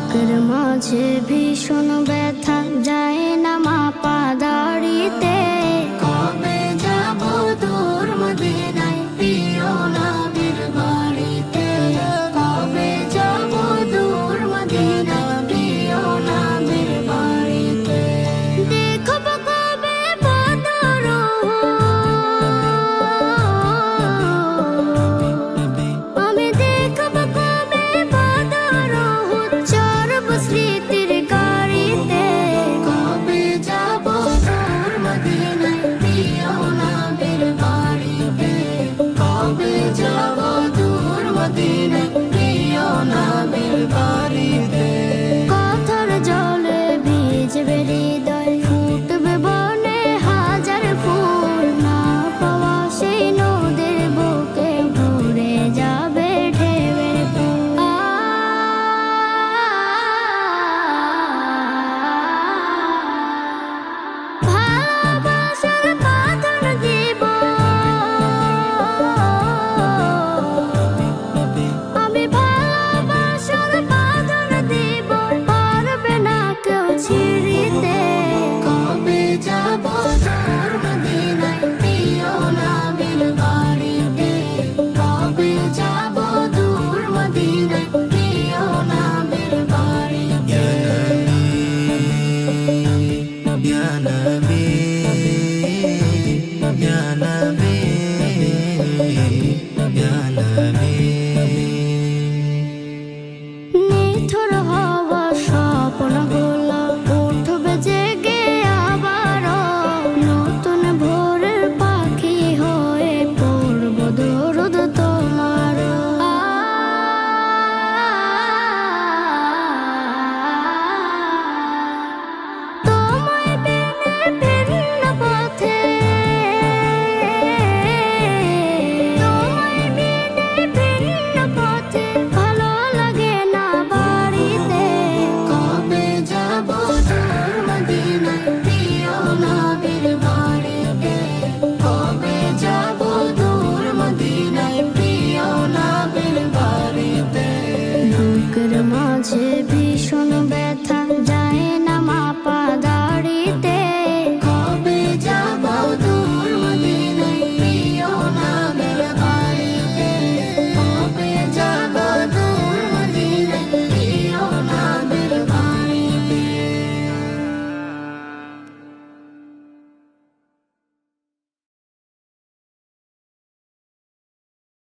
বুকের মাঝে ভীষণ ব্যথা যায় না মাপা দাড়িতে। কবে যাব দূর মদিনায় প্রিয় নবীর বাড়িতে। কবে যাব দূর মদিনায় প্রিয় নবীর বাড়িতে। দেখব কবে বদর আমি দেখব কবে বদর চরব স্মৃতির গাড়িতে। কবে যাব দূর মদিনায় প্রিয় নবীর বাড়িতে। কবে যাব দূর মদিনায় প্রিয় নবীর বাড়িতে। কথার জলে ভিজবে হৃদয় ফুটবে বনে হাজার ফুল। না পাওয়া সেই নদীর বুকে ভরে যাবে ঢেউয়ের ফুল। ভালোবাসার বাঁধন দিব আমি, ভালোবাসার বাঁধন দিব পারবে না কেউ ছিঁড়িতে। কবে যাব দূর মদিনায় প্রিয় নবীর বাড়িতে। কবে যাব দূর মদিনায় প্রিয় নবীর বাড়িতে। Ya Nabi, Ya Nabi, Ya Nabi. নিথর হওয়া স্বপ্নগুলো উঠবে জেগে আবারও। নতুন ভোরের পাখি হয়ে পড়ব দরুদ তোমার। তোমায় বিনে ভিন্ন পথে, তোমায় বিনে ভিন্ন পথে ভালো লাগে না বাড়িতে। কবে যাব দূর মদিনায় প্রিয় নবীর বাড়িতে। কবে যাব দূর মদিনায় প্রিয় নবীর বাড়িতে। বুকের মাঝে